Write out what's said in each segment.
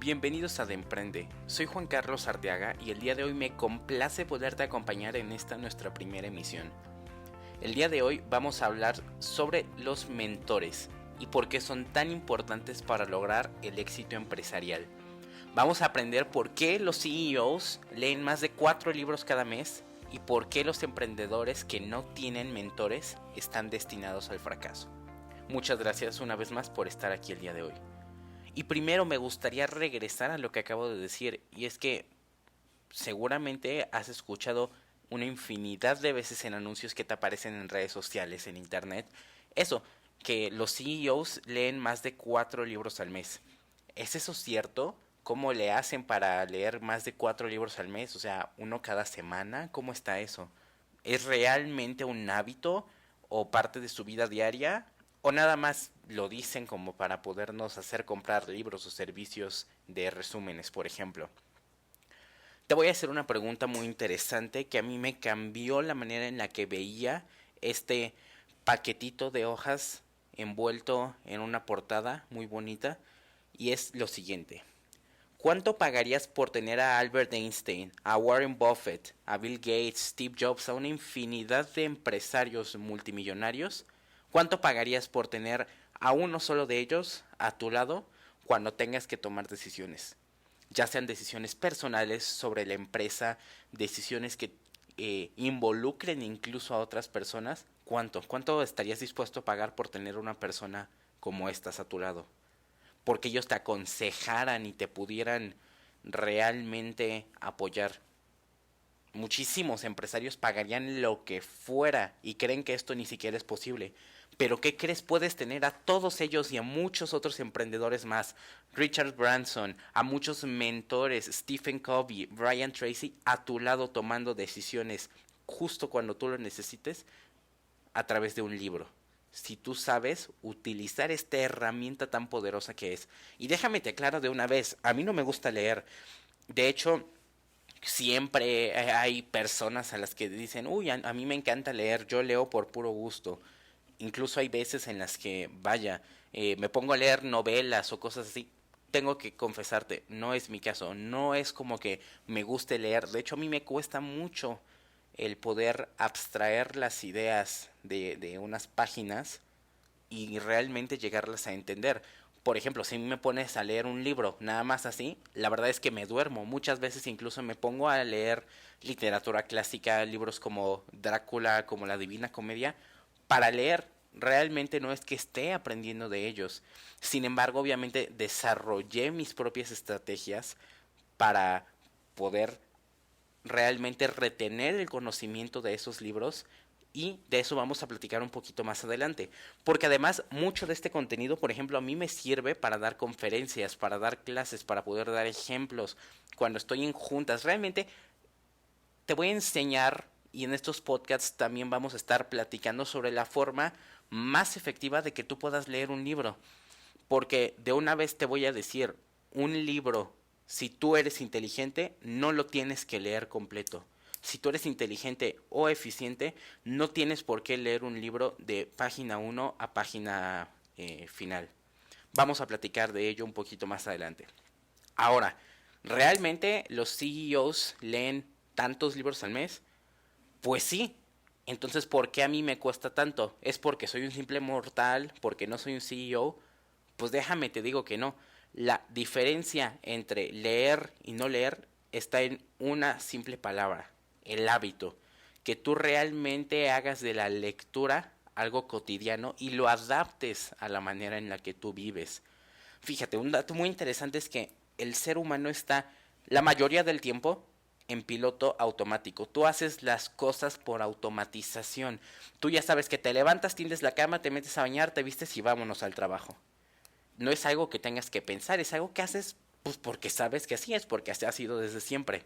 Bienvenidos a De Emprende, soy Juan Carlos Arteaga y el día de hoy me complace poderte acompañar en esta nuestra primera emisión. El día de hoy vamos a hablar sobre los mentores y por qué son tan importantes para lograr el éxito empresarial. Vamos a aprender por qué los CEOs leen más de 4 libros cada mes y por qué los emprendedores que no tienen mentores están destinados al fracaso. Muchas gracias una vez más por estar aquí el día de hoy. Y primero me gustaría regresar a lo que acabo de decir, y es que seguramente has escuchado una infinidad de veces en anuncios que te aparecen en redes sociales, en internet, eso, que los CEOs leen más de 4 libros al mes. ¿Es eso cierto? ¿Cómo le hacen para leer más de 4 libros al mes? O sea, uno cada semana, ¿cómo está eso? ¿Es realmente un hábito o parte de su vida diaria? ¿O nada más lo dicen como para podernos hacer comprar libros o servicios de resúmenes, por ejemplo? Te voy a hacer una pregunta muy interesante que a mí me cambió la manera en la que veía este paquetito de hojas envuelto en una portada muy bonita, y es lo siguiente. ¿Cuánto pagarías por tener a Albert Einstein, a Warren Buffett, a Bill Gates, Steve Jobs, a una infinidad de empresarios multimillonarios? ¿Cuánto pagarías por tener a uno solo de ellos a tu lado cuando tengas que tomar decisiones? Ya sean decisiones personales sobre la empresa, decisiones que involucren incluso a otras personas. ¿Cuánto estarías dispuesto a pagar por tener una persona como estas a tu lado? Porque ellos te aconsejaran y te pudieran realmente apoyar. Muchísimos empresarios pagarían lo que fuera y creen que esto ni siquiera es posible. Pero ¿qué crees? Puedes tener a todos ellos y a muchos otros emprendedores más. Richard Branson, a muchos mentores, Stephen Covey, Brian Tracy, a tu lado tomando decisiones justo cuando tú lo necesites a través de un libro. Si tú sabes utilizar esta herramienta tan poderosa que es. Y déjame te aclaro de una vez, a mí no me gusta leer. De hecho, siempre hay personas a las que dicen, uy, a mí me encanta leer, yo leo por puro gusto. Incluso hay veces en las que, vaya, me pongo a leer novelas o cosas así. Tengo que confesarte, no es mi caso, no es como que me guste leer. De hecho, a mí me cuesta mucho el poder abstraer las ideas de unas páginas y realmente llegarlas a entender. Por ejemplo, si me pones a leer un libro nada más así, la verdad es que me duermo. Muchas veces incluso me pongo a leer literatura clásica, libros como Drácula, como La Divina Comedia, para leer. Realmente no es que esté aprendiendo de ellos. Sin embargo, obviamente desarrollé mis propias estrategias para poder realmente retener el conocimiento de esos libros, y de eso vamos a platicar un poquito más adelante, porque además mucho de este contenido, por ejemplo, a mí me sirve para dar conferencias, para dar clases, para poder dar ejemplos cuando estoy en juntas. Realmente te voy a enseñar, y en estos podcasts también vamos a estar platicando sobre la forma más efectiva de que tú puedas leer un libro, porque de una vez te voy a decir, un libro, si tú eres inteligente, no lo tienes que leer completo. Si tú eres inteligente o eficiente, no tienes por qué leer un libro de página 1 a página final. Vamos a platicar de ello un poquito más adelante. Ahora, ¿realmente los CEOs leen tantos libros al mes? Pues sí. Entonces, ¿por qué a mí me cuesta tanto? ¿Es porque soy un simple mortal? ¿Porque no soy un CEO? Pues déjame te digo que no. La diferencia entre leer y no leer está en una simple palabra: el hábito. Que tú realmente hagas de la lectura algo cotidiano y lo adaptes a la manera en la que tú vives. Fíjate, un dato muy interesante es que el ser humano está la mayoría del tiempo en piloto automático. Tú haces las cosas por automatización. Tú ya sabes que te levantas, tiendes la cama, te metes a bañar, te vistes y vámonos al trabajo. No es algo que tengas que pensar, es algo que haces pues porque sabes que así es, porque así ha sido desde siempre.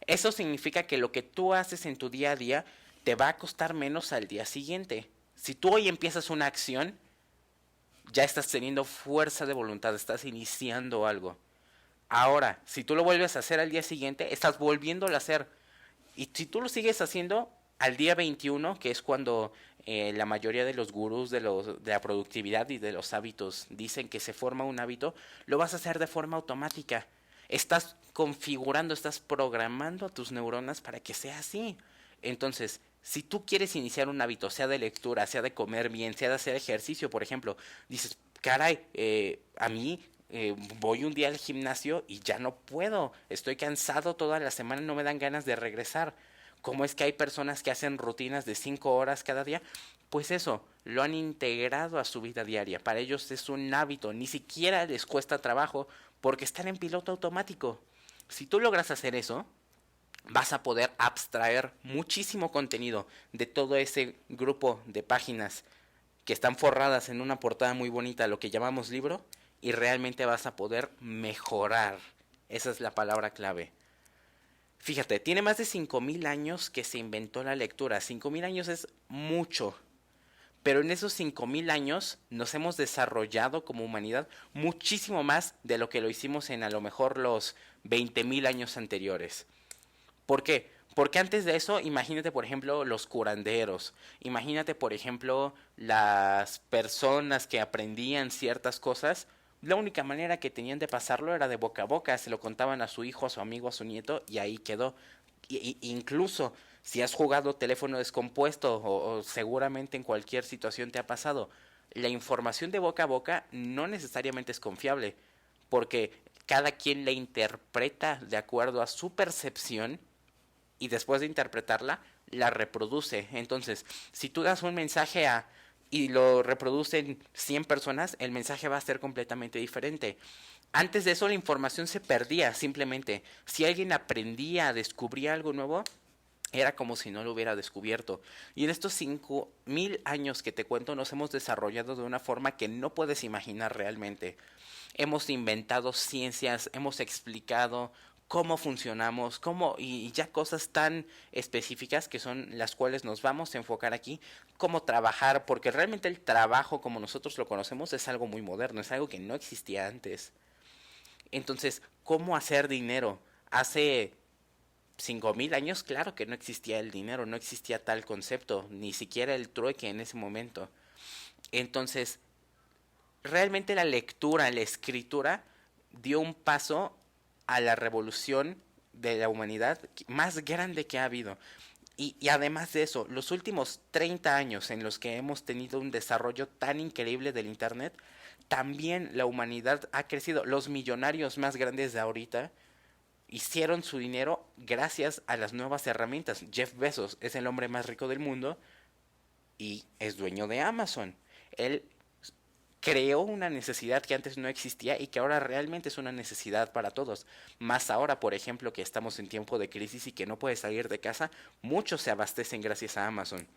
Eso significa que lo que tú haces en tu día a día te va a costar menos al día siguiente. Si tú hoy empiezas una acción, ya estás teniendo fuerza de voluntad, estás iniciando algo. Ahora, si tú lo vuelves a hacer al día siguiente, estás volviéndolo a hacer. Y si tú lo sigues haciendo al día 21, que es cuando la mayoría de los gurús de la productividad y de los hábitos dicen que se forma un hábito, lo vas a hacer de forma automática. Estás configurando, estás programando a tus neuronas para que sea así. Entonces, si tú quieres iniciar un hábito, sea de lectura, sea de comer bien, sea de hacer ejercicio, por ejemplo, dices, caray, a mí voy un día al gimnasio y ya no puedo, estoy cansado toda la semana, no me dan ganas de regresar. ¿Cómo es que hay personas que hacen rutinas de 5 horas cada día? Pues eso, lo han integrado a su vida diaria. Para ellos es un hábito, ni siquiera les cuesta trabajo porque están en piloto automático. Si tú logras hacer eso, vas a poder abstraer muchísimo contenido de todo ese grupo de páginas que están forradas en una portada muy bonita, lo que llamamos libro, y realmente vas a poder mejorar. Esa es la palabra clave. Fíjate, tiene más de 5000 años que se inventó la lectura. 5000 años es mucho. Pero en esos 5000 años nos hemos desarrollado como humanidad muchísimo más de lo que lo hicimos en a lo mejor los 20.000 años anteriores. ¿Por qué? Porque antes de eso, imagínate por ejemplo los curanderos, imagínate por ejemplo las personas que aprendían ciertas cosas, la única manera que tenían de pasarlo era de boca a boca, se lo contaban a su hijo, a su amigo, a su nieto y ahí quedó. Incluso si has jugado teléfono descompuesto o seguramente en cualquier situación te ha pasado, la información de boca a boca no necesariamente es confiable, porque cada quien la interpreta de acuerdo a su percepción y después de interpretarla, la reproduce. Entonces, si tú das un mensaje a y lo reproducen 100 personas, el mensaje va a ser completamente diferente. Antes de eso la información se perdía simplemente. Si alguien aprendía, descubría algo nuevo, era como si no lo hubiera descubierto. Y en estos 5000 años que te cuento nos hemos desarrollado de una forma que no puedes imaginar realmente. Hemos inventado ciencias, hemos explicado cómo funcionamos, cómo y ya cosas tan específicas que son las cuales nos vamos a enfocar aquí, cómo trabajar, porque realmente el trabajo como nosotros lo conocemos es algo muy moderno, es algo que no existía antes. Entonces, ¿cómo hacer dinero? Hace 5000 años, claro que no existía el dinero, no existía tal concepto, ni siquiera el trueque en ese momento. Entonces, realmente la lectura, la escritura, dio un paso a la revolución de la humanidad más grande que ha habido. Y además de eso, los últimos 30 años en los que hemos tenido un desarrollo tan increíble del Internet, también la humanidad ha crecido. Los millonarios más grandes de ahorita hicieron su dinero gracias a las nuevas herramientas. Jeff Bezos es el hombre más rico del mundo y es dueño de Amazon. Él creó una necesidad que antes no existía y que ahora realmente es una necesidad para todos. Más ahora, por ejemplo, que estamos en tiempo de crisis y que no puedes salir de casa, muchos se abastecen gracias a Amazon.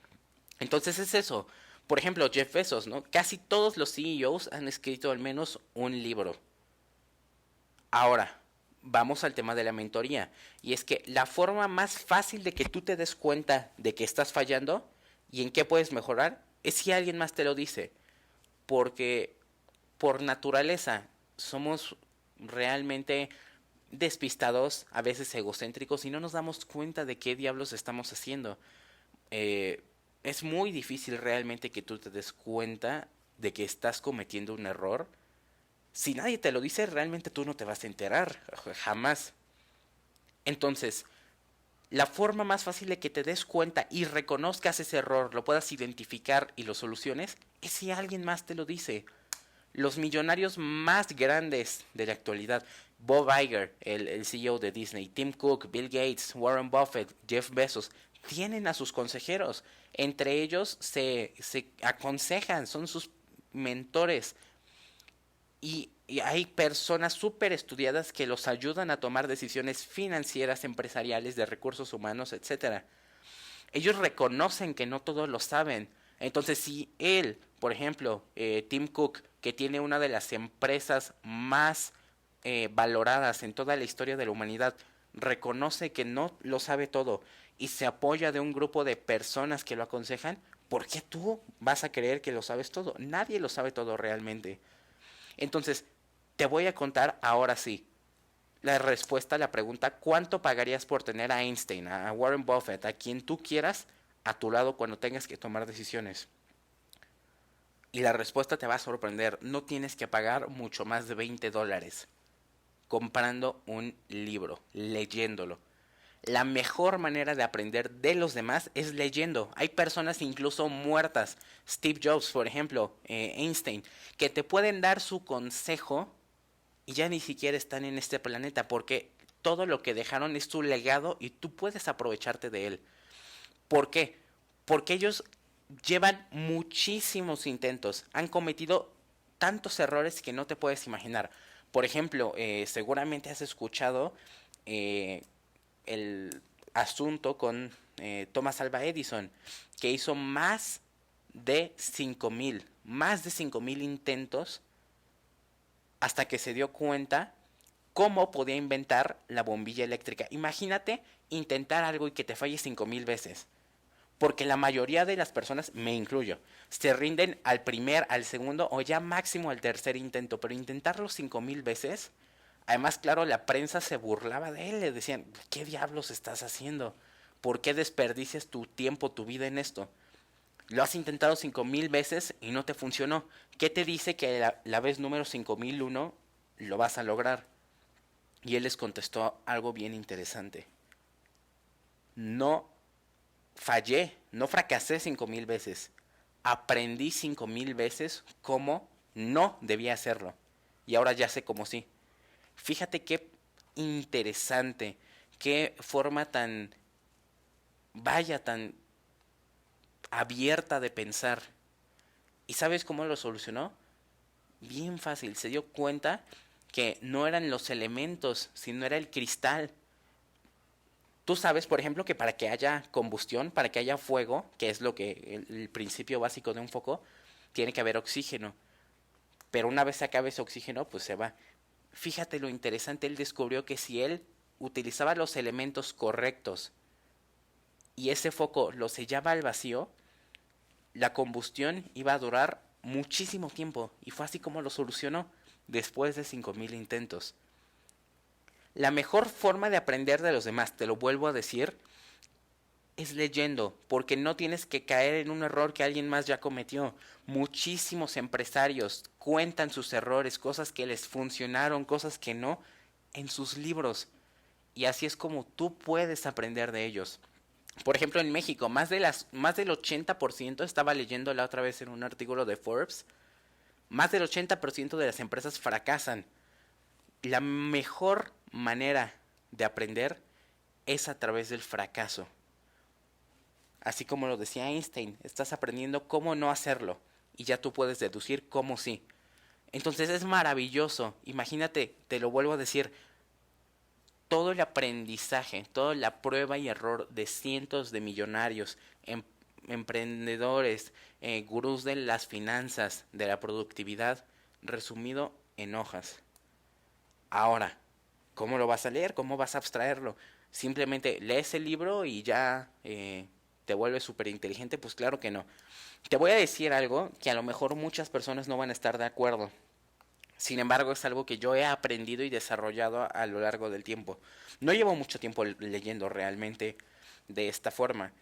Entonces es eso. Por ejemplo, Jeff Bezos, ¿no? Casi todos los CEOs han escrito al menos un libro. Ahora, vamos al tema de la mentoría. Y es que la forma más fácil de que tú te des cuenta de que estás fallando y en qué puedes mejorar es si alguien más te lo dice. Porque por naturaleza somos realmente despistados, a veces egocéntricos y no nos damos cuenta de qué diablos estamos haciendo. Es muy difícil realmente que tú te des cuenta de que estás cometiendo un error. Si nadie te lo dice, realmente tú no te vas a enterar, jamás. Entonces, la forma más fácil de que te des cuenta y reconozcas ese error, lo puedas identificar y lo soluciones, es si alguien más te lo dice. Los millonarios más grandes de la actualidad, Bob Iger, el CEO de Disney, Tim Cook, Bill Gates, Warren Buffett, Jeff Bezos, tienen a sus consejeros. Entre ellos se aconsejan, son sus mentores. Y hay personas súper estudiadas que los ayudan a tomar decisiones financieras, empresariales, de recursos humanos, etcétera. Ellos reconocen que no todos lo saben. Entonces, si él, por ejemplo, Tim Cook, que tiene una de las empresas más valoradas en toda la historia de la humanidad, reconoce que no lo sabe todo y se apoya de un grupo de personas que lo aconsejan, ¿por qué tú vas a creer que lo sabes todo? Nadie lo sabe todo realmente. Entonces, te voy a contar ahora sí la respuesta a la pregunta: ¿cuánto pagarías por tener a Einstein, a Warren Buffett, a quien tú quieras, a tu lado cuando tengas que tomar decisiones. Y la respuesta te va a sorprender. No tienes que pagar mucho más de $20 comprando un libro, leyéndolo. La mejor manera de aprender de los demás es leyendo. Hay personas incluso muertas, Steve Jobs, por ejemplo, Einstein, que te pueden dar su consejo y ya ni siquiera están en este planeta porque todo lo que dejaron es su legado y tú puedes aprovecharte de él. ¿Por qué? Porque ellos llevan muchísimos intentos, han cometido tantos errores que no te puedes imaginar. Por ejemplo, seguramente has escuchado eh, el asunto con Thomas Alva Edison, que hizo más de 5,000 intentos hasta que se dio cuenta cómo podía inventar la bombilla eléctrica. Imagínate intentar algo y que te falle 5,000 veces. Porque la mayoría de las personas, me incluyo, se rinden al primer, al segundo o ya máximo al tercer intento. Pero intentarlo 5,000 veces, además, claro, la prensa se burlaba de él. Le decían, ¿qué diablos estás haciendo? ¿Por qué desperdicias tu tiempo, tu vida en esto? Lo has intentado 5,000 veces y no te funcionó. ¿Qué te dice que la vez número 5,001 lo vas a lograr? Y él les contestó algo bien interesante. No fallé, no fracasé 5,000 veces. Aprendí 5,000 veces cómo no debía hacerlo. Y ahora ya sé cómo sí. Fíjate qué interesante, qué forma tan, vaya, tan abierta de pensar. ¿Y sabes cómo lo solucionó? Bien fácil, se dio cuenta que no eran los elementos, sino era el cristal. Tú sabes, por ejemplo, que para que haya combustión, para que haya fuego, que es lo que el principio básico de un foco, tiene que haber oxígeno. Pero una vez se acabe ese oxígeno, pues se va. Fíjate lo interesante, él descubrió que si él utilizaba los elementos correctos y ese foco lo sellaba al vacío, la combustión iba a durar muchísimo tiempo. Y fue así como lo solucionó después de 5,000 intentos. La mejor forma de aprender de los demás, te lo vuelvo a decir, es leyendo, porque no tienes que caer en un error que alguien más ya cometió. Muchísimos empresarios cuentan sus errores, cosas que les funcionaron, cosas que no, en sus libros. Y así es como tú puedes aprender de ellos. Por ejemplo, en México, más del 80%, estaba leyendo la otra vez en un artículo de Forbes, más del 80% de las empresas fracasan. La mejor manera de aprender es a través del fracaso. Así como lo decía Einstein, estás aprendiendo cómo no hacerlo y ya tú puedes deducir cómo sí. Entonces es maravilloso. Imagínate, te lo vuelvo a decir, todo el aprendizaje, toda la prueba y error de cientos de millonarios, emprendedores, gurús de las finanzas, de la productividad, resumido en hojas. Ahora, ¿cómo lo vas a leer? ¿Cómo vas a abstraerlo? Simplemente lees el libro y ya te vuelves súper inteligente. Pues claro que no. Te voy a decir algo que a lo mejor muchas personas no van a estar de acuerdo. Sin embargo, es algo que yo he aprendido y desarrollado a lo largo del tiempo. No llevo mucho tiempo leyendo realmente de esta forma.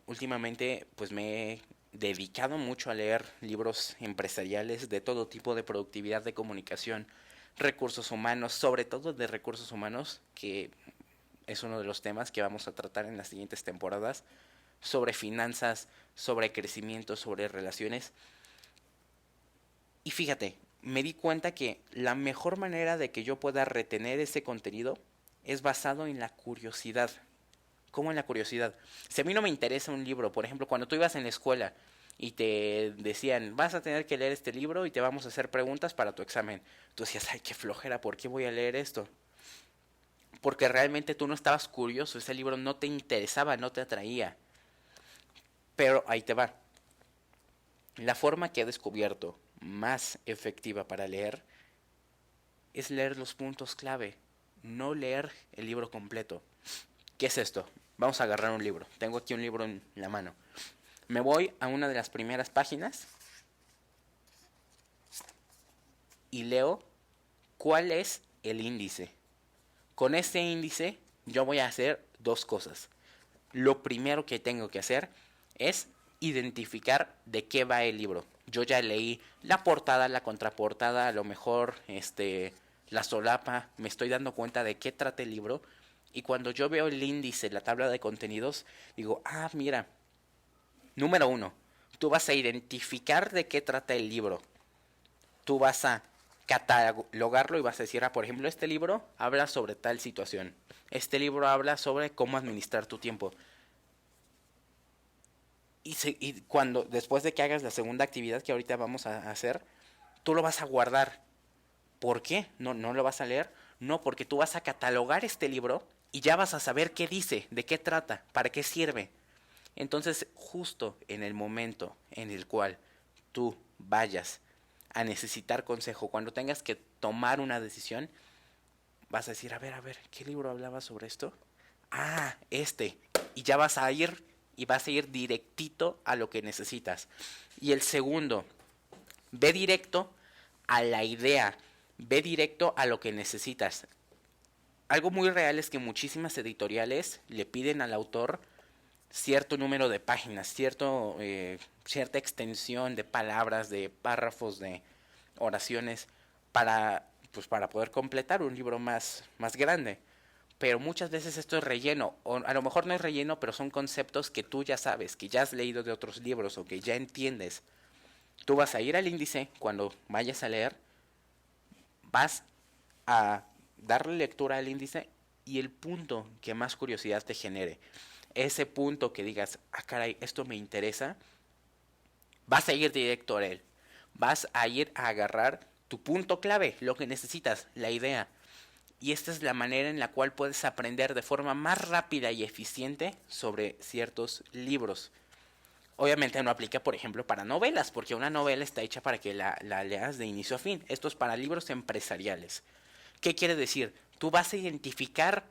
Últimamente, pues me he dedicado mucho a leer libros empresariales de todo tipo de productividad, de comunicación, recursos humanos, sobre todo de recursos humanos, que es uno de los temas que vamos a tratar en las siguientes temporadas, sobre finanzas, sobre crecimiento, sobre relaciones. Y fíjate, me di cuenta que la mejor manera de que yo pueda retener ese contenido es basado en la curiosidad. ¿Cómo en la curiosidad? Si a mí no me interesa un libro, por ejemplo, cuando tú ibas en la escuela y te decían, vas a tener que leer este libro y te vamos a hacer preguntas para tu examen. Tú decías, ay, qué flojera, ¿por qué voy a leer esto? Porque realmente tú no estabas curioso, ese libro no te interesaba, no te atraía. Pero ahí te va. La forma que he descubierto más efectiva para leer es leer los puntos clave, no leer el libro completo. ¿Qué es esto? Vamos a agarrar un libro. Tengo aquí un libro en la mano. Me voy a una de las primeras páginas y leo cuál es el índice. Con este índice yo voy a hacer dos cosas. lo primero que tengo que hacer es identificar de qué va el libro. Yo ya leí la portada, la contraportada, a lo mejor la solapa, me estoy dando cuenta de qué trata el libro. Y cuando yo veo el índice, la tabla de contenidos, digo, mira, número 1, tú vas a identificar de qué trata el libro. Tú vas a catalogarlo y vas a decir, por ejemplo, este libro habla sobre tal situación. Este libro habla sobre cómo administrar tu tiempo. Y cuando, después de que hagas la segunda actividad que ahorita vamos a hacer, tú lo vas a guardar. ¿Por qué? No lo vas a leer. No, porque tú vas a catalogar este libro y ya vas a saber qué dice, de qué trata, para qué sirve. Entonces, justo en el momento en el cual tú vayas a necesitar consejo, cuando tengas que tomar una decisión, vas a decir, a ver, ¿qué libro hablaba sobre esto? Y ya vas a ir y vas a ir directito a lo que necesitas. Y el segundo, ve directo a la idea, ve directo a lo que necesitas. Algo muy real es que muchísimas editoriales le piden al autor cierto número de páginas, cierta extensión de palabras, de párrafos, de oraciones para poder completar un libro más grande. Pero muchas veces esto es relleno, o a lo mejor no es relleno, pero son conceptos que tú ya sabes, que ya has leído de otros libros o que ya entiendes. Tú vas a ir al índice cuando vayas a leer, vas a darle lectura al índice y el punto que más curiosidad te genere, ese punto que digas, caray, esto me interesa, vas a ir directo a él. Vas a ir a agarrar tu punto clave, lo que necesitas, la idea. Y esta es la manera en la cual puedes aprender de forma más rápida y eficiente sobre ciertos libros. Obviamente no aplica, por ejemplo, para novelas, porque una novela está hecha para que la leas de inicio a fin. Esto es para libros empresariales. ¿Qué quiere decir? Tú vas a identificar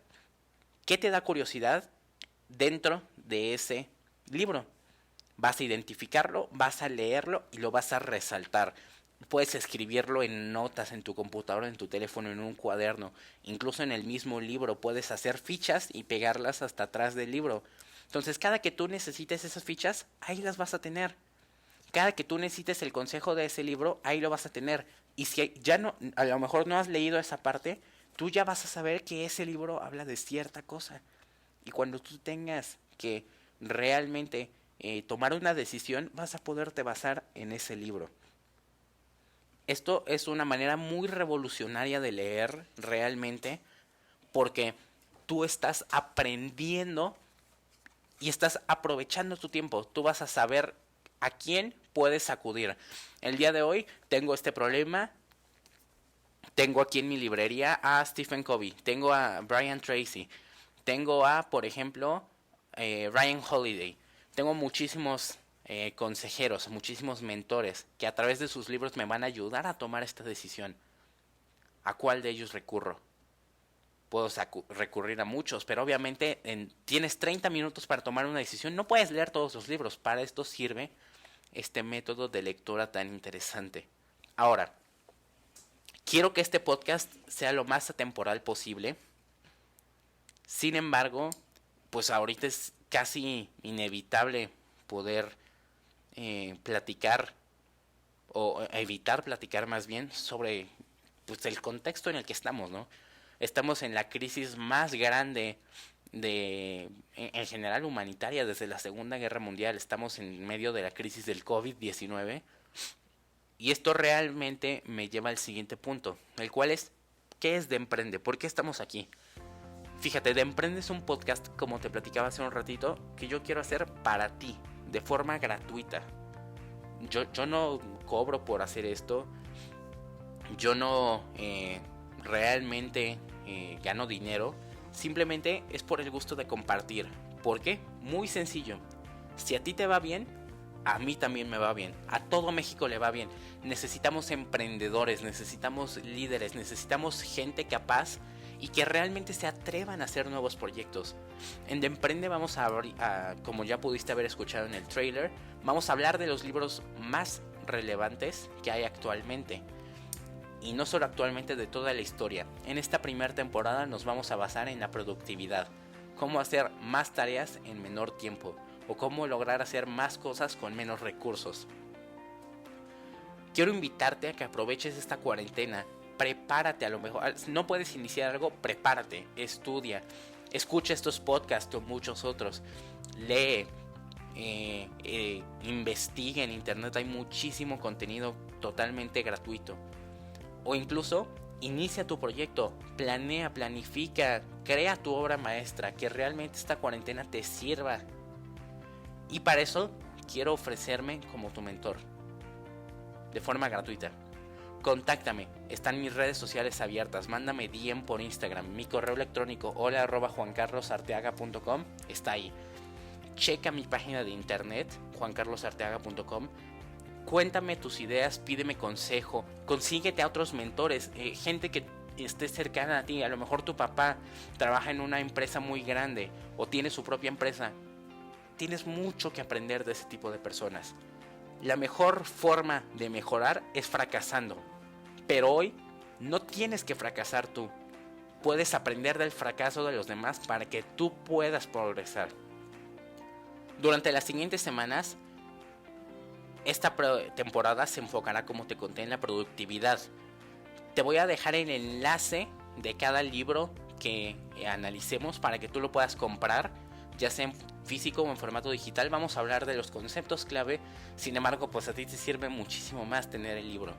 qué te da curiosidad dentro de ese libro. Vas a identificarlo, vas a leerlo y lo vas a resaltar. Puedes escribirlo en notas en tu computadora, en tu teléfono, en un cuaderno. Incluso en el mismo libro puedes hacer fichas y pegarlas hasta atrás del libro. Entonces, cada que tú necesites esas fichas, ahí las vas a tener. Cada que tú necesites el consejo de ese libro, ahí lo vas a tener. Y si ya no, a lo mejor no has leído esa parte, tú ya vas a saber que ese libro habla de cierta cosa. Y cuando tú tengas que realmente tomar una decisión, vas a poderte basar en ese libro. Esto es una manera muy revolucionaria de leer realmente, porque tú estás aprendiendo y estás aprovechando tu tiempo. Tú vas a saber a quién puedes acudir. El día de hoy tengo este problema. Tengo aquí en mi librería a Stephen Covey, tengo a Brian Tracy, tengo a, por ejemplo, Ryan Holiday. Tengo muchísimos consejeros, muchísimos mentores que a través de sus libros me van a ayudar a tomar esta decisión. ¿A cuál de ellos recurro? Puedo recurrir a muchos, pero obviamente tienes 30 minutos para tomar una decisión. No puedes leer todos los libros. Para esto sirve este método de lectura tan interesante. Ahora, quiero que este podcast sea lo más atemporal posible. Sin embargo, pues ahorita es casi inevitable poder platicar o evitar platicar más bien sobre pues, el contexto en el que estamos, ¿no? Estamos en la crisis más grande en general humanitaria desde la Segunda Guerra Mundial. Estamos en medio de la crisis del COVID-19. Y esto realmente me lleva al siguiente punto, el cual es, ¿qué es De Emprende? ¿Por qué estamos aquí? Fíjate, De Emprende es un podcast, como te platicaba hace un ratito, que yo quiero hacer para ti, de forma gratuita. Yo no cobro por hacer esto, yo no realmente gano dinero, simplemente es por el gusto de compartir. ¿Por qué? Muy sencillo. Si a ti te va bien, a mí también me va bien, a todo México le va bien. Necesitamos emprendedores, necesitamos líderes, necesitamos gente capaz y que realmente se atrevan a hacer nuevos proyectos. En De Emprende vamos como ya pudiste haber escuchado en el trailer, vamos a hablar de los libros más relevantes que hay actualmente. Y no solo actualmente, de toda la historia. En esta primera temporada nos vamos a basar en la productividad. cómo hacer más tareas en menor tiempo o cómo lograr hacer más cosas con menos recursos. Quiero invitarte a que aproveches esta cuarentena. Prepárate, a lo mejor no puedes iniciar algo, prepárate, estudia, escucha estos podcasts o muchos otros, lee, investiga en internet, hay muchísimo contenido totalmente gratuito. O incluso inicia tu proyecto, planea, planifica, crea tu obra maestra, que realmente esta cuarentena te sirva. Y para eso quiero ofrecerme como tu mentor, de forma gratuita. Contáctame, están mis redes sociales abiertas, mándame DM por Instagram, mi correo electrónico hola@juancarlosarteaga.com está ahí. Checa mi página de internet, juancarlosarteaga.com. Cuéntame tus ideas, pídeme consejo, consíguete a otros mentores, gente que esté cercana a ti. A lo mejor tu papá trabaja en una empresa muy grande o tiene su propia empresa. Tienes mucho que aprender de ese tipo de personas. La mejor forma de mejorar es fracasando. Pero hoy no tienes que fracasar tú. Puedes aprender del fracaso de los demás para que tú puedas progresar. Durante las siguientes semanas, esta temporada se enfocará, como te conté, en la productividad. Te voy a dejar el enlace de cada libro que analicemos para que tú lo puedas comprar, ya sea en físico o en formato digital. Vamos a hablar de los conceptos clave, sin embargo, pues a ti te sirve muchísimo más tener el libro.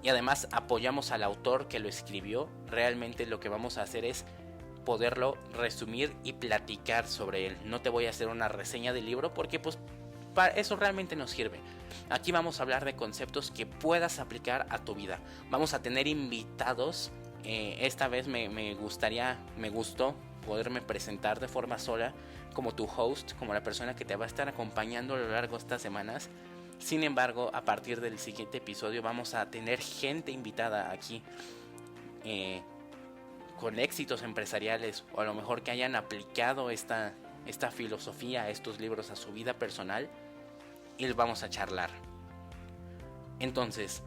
Y además apoyamos al autor que lo escribió. Realmente lo que vamos a hacer es poderlo resumir y platicar sobre él. No te voy a hacer una reseña del libro porque pues para eso realmente nos sirve. Aquí vamos a hablar de conceptos que puedas aplicar a tu vida. Vamos a tener invitados. Esta vez me gustó poderme presentar de forma sola como tu host, como la persona que te va a estar acompañando a lo largo de estas semanas. Sin embargo, a partir del siguiente episodio vamos a tener gente invitada aquí con éxitos empresariales, o a lo mejor que hayan aplicado esta filosofía, estos libros a su vida personal, y vamos a charlar. Entonces,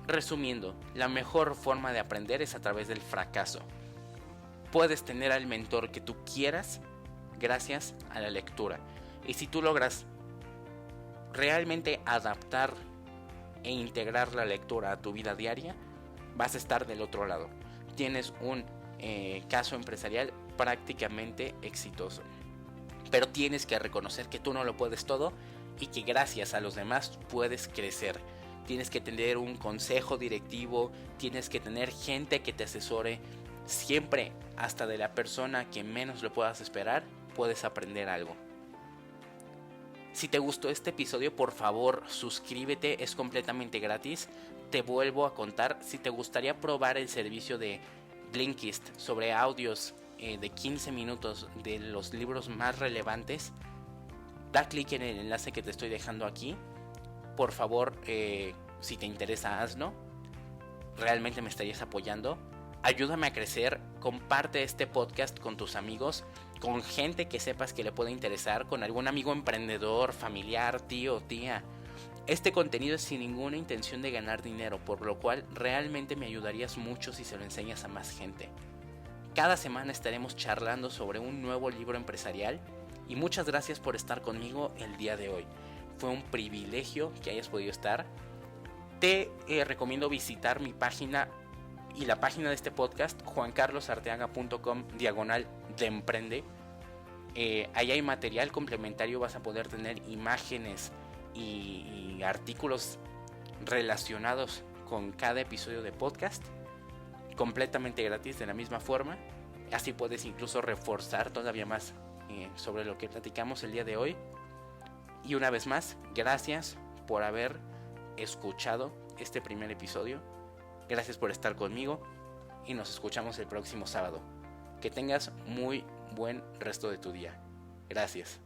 resumiendo, la mejor forma de aprender es a través del fracaso. Puedes tener al mentor que tú quieras gracias a la lectura. Y si tú logras realmente adaptar e integrar la lectura a tu vida diaria, vas a estar del otro lado. Tienes un caso empresarial prácticamente exitoso. Pero tienes que reconocer que tú no lo puedes todo y que gracias a los demás puedes crecer. Tienes que tener un consejo directivo, tienes que tener gente que te asesore. Siempre, hasta de la persona que menos lo puedas esperar, puedes aprender algo. Si te gustó este episodio, por favor suscríbete, es completamente gratis. Te vuelvo a contar, si te gustaría probar el servicio de Blinkist sobre audios de 15 minutos de los libros más relevantes, da clic en el enlace que te estoy dejando aquí. Por favor, si te interesa, hazlo. Realmente me estarías apoyando. Ayúdame a crecer, comparte este podcast con tus amigos, con gente que sepas que le puede interesar, con algún amigo emprendedor, familiar, tío, tía. Este contenido es sin ninguna intención de ganar dinero, por lo cual realmente me ayudarías mucho si se lo enseñas a más gente. Cada semana estaremos charlando sobre un nuevo libro empresarial y muchas gracias por estar conmigo el día de hoy. Fue un privilegio que hayas podido estar. Te recomiendo visitar mi página y la página de este podcast, juancarlosarteaga.com/de-emprende. Ahí hay material complementario, vas a poder tener imágenes y artículos relacionados con cada episodio de podcast, completamente gratis de la misma forma. Así puedes incluso reforzar todavía más sobre lo que platicamos el día de hoy. Y una vez más, gracias por haber escuchado este primer episodio. Gracias por estar conmigo y nos escuchamos el próximo sábado. Que tengas muy buen resto de tu día. Gracias.